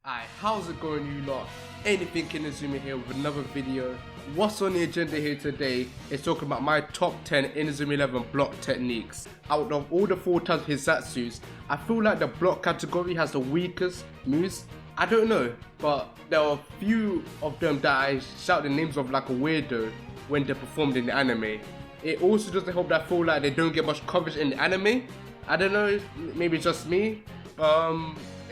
Alright, how's it going, you lot? Anything Inazuma here with another video. What's on the agenda here today is talking about my top 10 Inazuma 11 block techniques. Out of all the 4 types of hissatsus, I feel like the block category has the weakest moves. I don't know, but there are a few of them that I shout the names of like a weirdo when they're performed in the anime. It also doesn't help that I feel like they don't get much coverage in the anime. I don't know, maybe it's just me.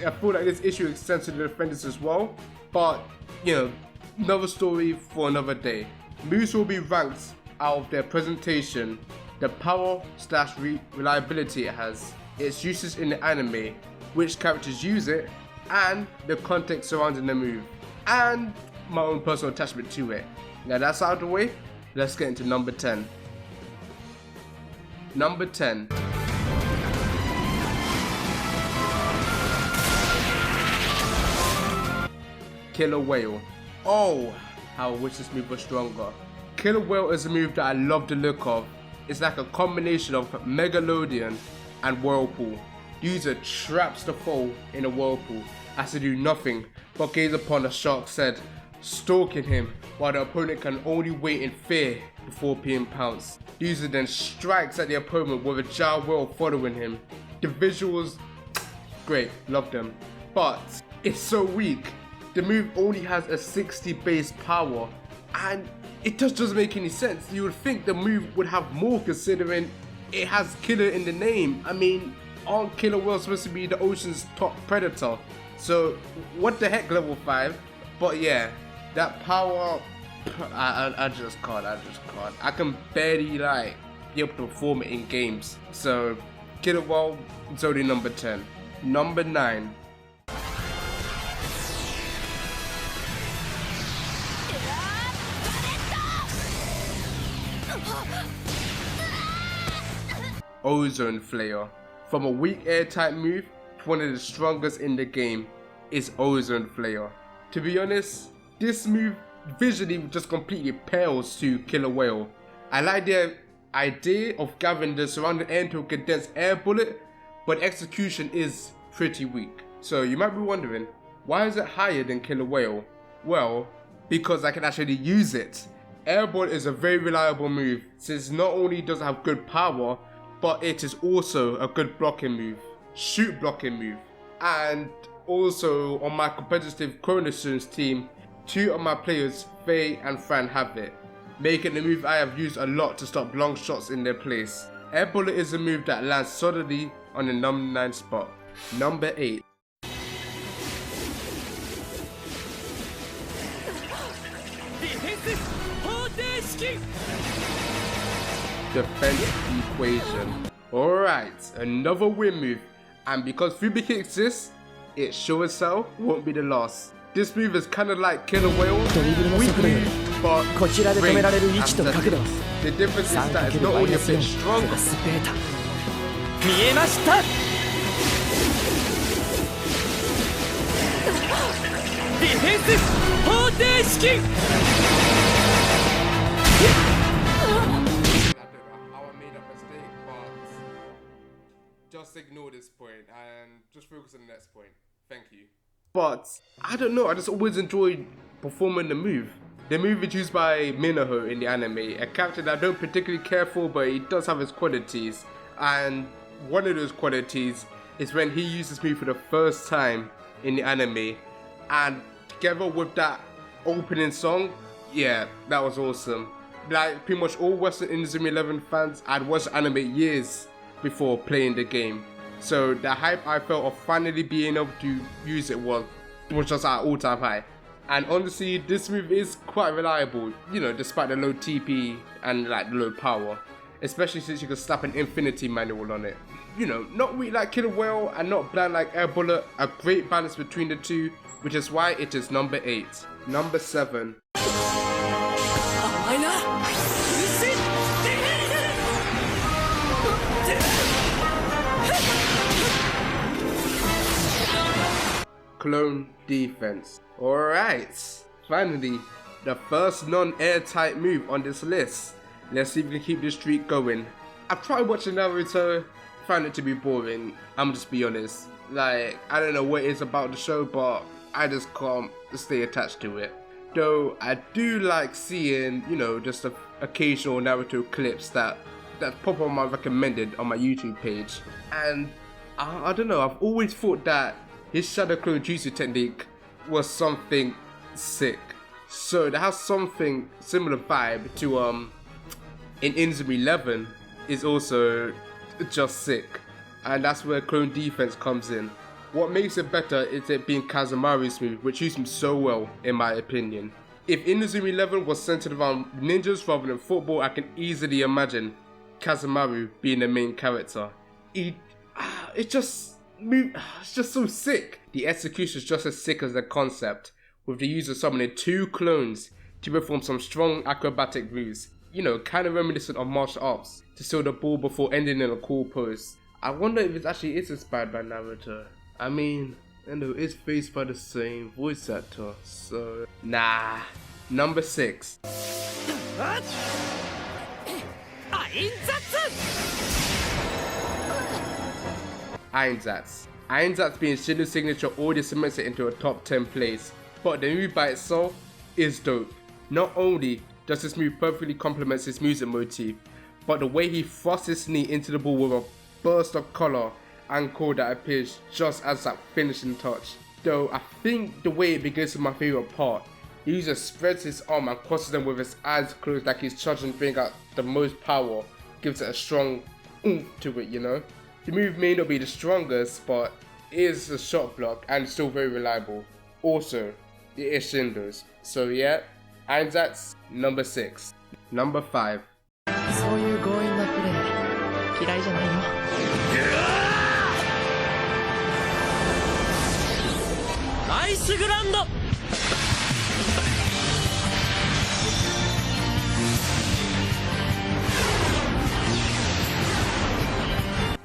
I feel like this issue extends to the defenders as well, but you know, another story for another day. Moves will be ranked out of their presentation, the power / reliability it has, its uses in the anime, which characters use it, and the context surrounding the move, and my own personal attachment to it. Now that's out of the way, let's get into number 10. Number 10. Killer Whale. Oh, how I wish this move was stronger. Killer Whale is a move that I love the look of. It's like a combination of Megalodion and Whirlpool. The user traps the foe in a whirlpool, has to do nothing but gaze upon the shark's head, stalking him while the opponent can only wait in fear before being pounced. The user then strikes at the opponent with a giant whale following him. The visuals, great, love them, but it's so weak. The move only has a 60 base power, and it just doesn't make any sense. You would think the move would have more considering it has killer in the name. I mean, aren't killer whales supposed to be the ocean's top predator? So what the heck, level 5? But yeah, that power, I just can't. I can barely like be able to perform it in games. So killer whale is only number 10. Number 9. Ozone Flare. From a weak air type move to one of the strongest in the game is Ozone Flare. To be honest, this move visually just completely pales to Killer Whale. I like the idea of gathering the surrounding air into a condensed air bullet, but execution is pretty weak. So you might be wondering, why is it higher than Killer Whale? Well, because I can actually use it. Airball is a very reliable move since not only does it have good power, but it is also a good blocking move, shoot blocking move. And also on my competitive Chronostones team, 2 of my players, Faye and Fran, have it, making the move I have used a lot to stop long shots in their place. Air Bullet is a move that lands solidly on the number 9 spot. Number 8. Defense Equation. Alright, another win move, and because Fubiki exists, it sure as hell won't be the last. This move is kinda like Killer Whale, weak move, but range aesthetics. The difference is that it's not only a bit stronger. Just ignore this point and just focus on the next point. Thank you. But I don't know, I just always enjoyed performing the move. The move is used by Minaho in the anime, a character that I don't particularly care for, but he does have his qualities. And one of those qualities is when he used this move for the first time in the anime, and together with that opening song, yeah, that was awesome. Like pretty much all Western Inazuma 11 fans, I'd watched anime years before playing the game, so the hype I felt of finally being able to use it was just at all-time high. And honestly, this move is quite reliable, you know, despite the low TP and like the low power, especially since you can slap an infinity manual on it. You know, not weak like Killer Whale and not bland like Air Bullet, a great balance between the two, which is why it is number 8. Number 7. Clone Defense. Alright, finally, the first non-air type move on this list. Let's see if we can keep this streak going. I've tried watching Naruto, found it to be boring, I'm just be honest. Like, I don't know what it is about the show, but I just can't stay attached to it. Though I do like seeing, just occasional Naruto clips that pop on my recommended on my YouTube page. And I don't know, I've always thought that his Shadow Clone Jutsu technique was something sick. So that has something similar vibe to in Inazuma 11 is also just sick. And that's where clone defense comes in. What makes it better is it being Kazamaru's move, which used him so well in my opinion. If Inazuma 11 was centered around ninjas rather than football, I can easily imagine Kazamaru being the main character. It's just so sick. The execution is just as sick as the concept, with the user summoning 2 clones to perform some strong acrobatic moves. Kind of reminiscent of martial arts, to steal the ball before ending in a cool pose. I wonder if it actually is inspired by Naruto. I mean, it's faced by the same voice actor, so... Nah. Number 6. Ainsatsu. Ainsatsu being Shinno's signature already cements it into a top 10 place, but the move by itself is dope. Not only does this move perfectly complement his music motif, but the way he thrusts his knee into the ball with a burst of color and core that appears just as that finishing touch. Though I think the way it begins is my favorite part. The user spreads his arm and crosses them with his eyes closed like he's charging to bring out the most power, gives it a strong oomph to it, The move may not be the strongest, but it is a shot block and still very reliable. Also, it is Shindo's. So yeah, Ainsatsu, number 6. Number 5. そういう強引なプレー嫌いじゃないよ。アイスグランド。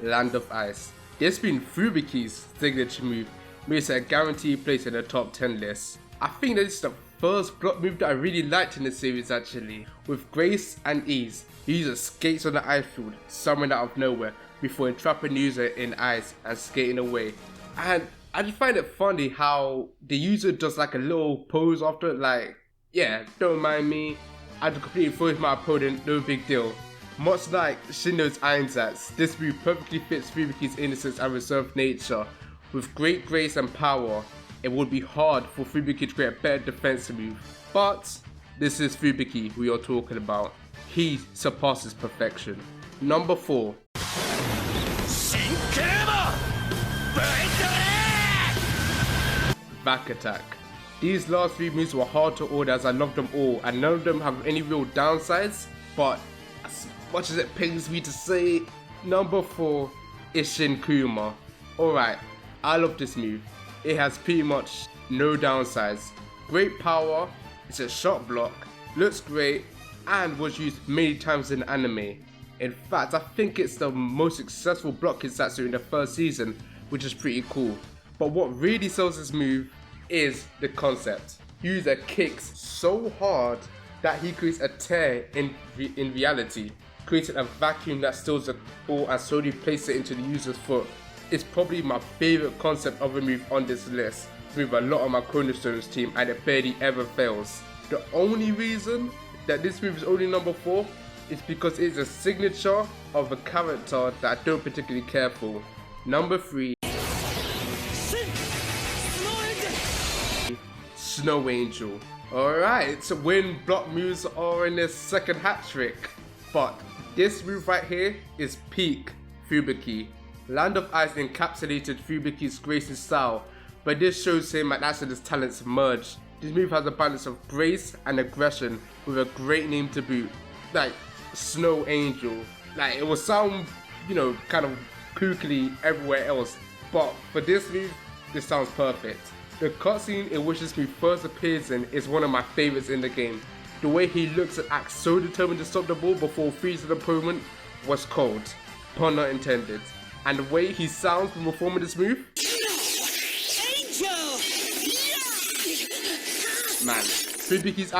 Land of Ice. This being Fubiki's signature move makes it a guaranteed place in the top 10 list. I think that this is the first block move that I really liked in the series actually. With grace and ease, the user skates on the ice field, summoned out of nowhere, before entrapping the user in ice and skating away. And I just find it funny how the user does like a little pose after it, like, yeah, don't mind me, I just completely froze my opponent, no big deal. Much like Shindo's Ainsatsu, this move perfectly fits Fubiki's innocence and reserved nature. With great grace and power, it would be hard for Fubiki to create a better defensive move. But this is Fubiki we are talking about. He surpasses perfection. Number 4. Back attack. These last 3 moves were hard to order as I loved them all and none of them have any real downsides, but as much as it pains me to say, number 4 is Shin Kuma. Alright, I love this move. It has pretty much no downsides. Great power, it's a shot block, looks great, and was used many times in anime. In fact, I think it's the most successful block hissatsu in the first season, which is pretty cool. But what really sells this move is the concept. User kicks so hard that he creates a tear in reality, creating a vacuum that steals the ball and slowly places it into the user's foot. It's probably my favorite concept of a move on this list, with a lot of my Cornerstones team, and it barely ever fails. The only reason that this move is only number 4 is because it's a signature of a character that I don't particularly care for. Number 3. Snow Angel. Alright, so when block moves are in this second hat trick. But this move right here is peak Fubiki. Land of Ice encapsulated Fubiki's grace and style, but this shows him and that's his talents merge. This move has a balance of grace and aggression with a great name to boot, like Snow Angel. Like, it will sound, kind of kookily everywhere else, but for this move, this sounds perfect. The cutscene in which this move first appears in is one of my favorites in the game. The way he looks and acts so determined to stop the ball before freezing the opponent was cold, pun not intended. And the way he sounds when performing this move, man, Fubiki's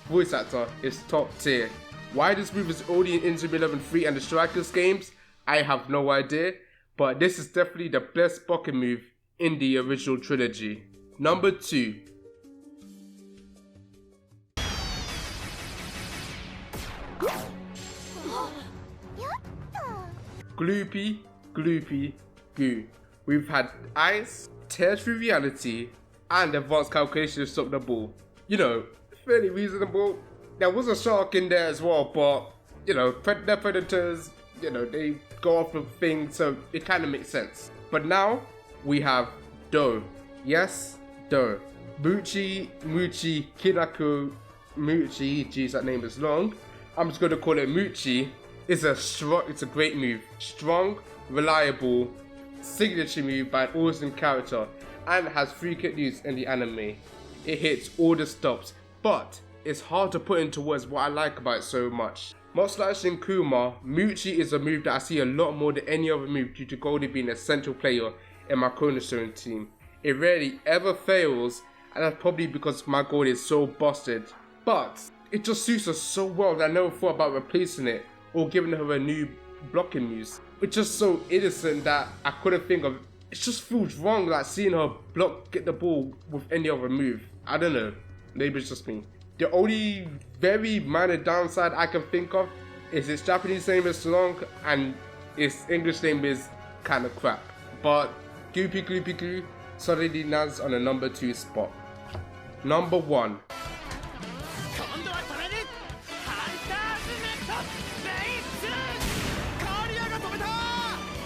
voice actor is top tier. Why this move is only in Inazuma 11 3 and the Strikers games, I have no idea, but this is definitely the best blocking move in the original trilogy. Number 2. Gloopy, gloopy, goo. We've had ice, tear through reality, and advanced calculation to stop the ball. You know, fairly reasonable. There was a shark in there as well, but, you know, they're predators, you know, they go off the thing, so it kind of makes sense. But now, we have Do. Yes, Do. Muchi, Kirako, Muchi, geez, that name is long. I'm just going to call it Muchi. It's a great move. Strong, reliable, signature move by an awesome character, and has free kick use in the anime. It hits all the stops, but it's hard to put into words what I like about it so much. Much like Shinkuma, Muchi is a move that I see a lot more than any other move due to Goldie being a central player in my cornerstone team. It rarely ever fails, and that's probably because my Goldie is so busted. But it just suits her so well that I never thought about replacing it or giving her a new blocking muse. It's just so innocent that I couldn't think of. It just feels wrong, like seeing her get the ball with any other move. I don't know, maybe it's just me. The only very minor downside I can think of is its Japanese name is long and its English name is kinda crap. But Goopy Gloopy Goo solidly lands on a number 2 spot. Number 1.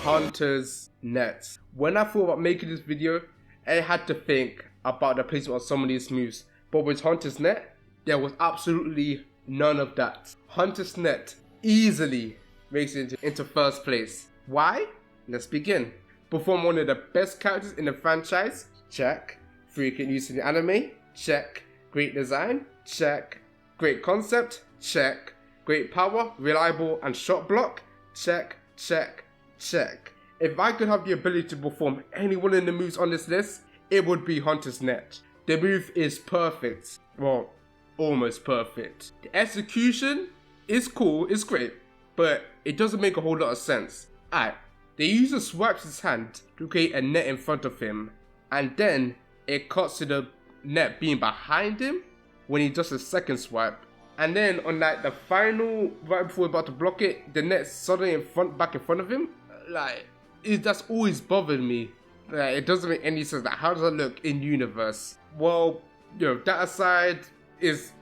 Hunter's Net. When I thought about making this video, I had to think about the placement of some of these moves, but with Hunter's Net, there was absolutely none of that. Hunter's Net easily makes it into first place. Why? Let's begin. Perform one of the best characters in the franchise? Check. Free kick use in the anime? Check. Great design? Check. Great concept? Check. Great power, reliable, and shot block? Check, check, check. If I could have the ability to perform any one of the moves on this list, it would be Hunter's Net. The move is perfect. Well, almost perfect. The execution is cool, it's great, but it doesn't make a whole lot of sense. Alright, the user swipes his hand to create a net in front of him, and then it cuts to the net being behind him when he does a second swipe. And then on like the final, right before we're about to block it, the net's suddenly back in front of him. Like, that's always bothered me. Like, it doesn't make any sense. Like, how does that look in universe? Well, you know, that aside, it's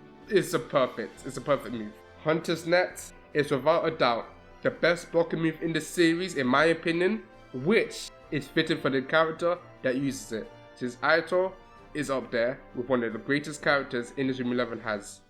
a perfect move. Hunter's Net is without a doubt the best blocking move in the series, in my opinion, which is fitting for the character that uses it, since Aito is up there with one of the greatest characters Inazuma 11 has.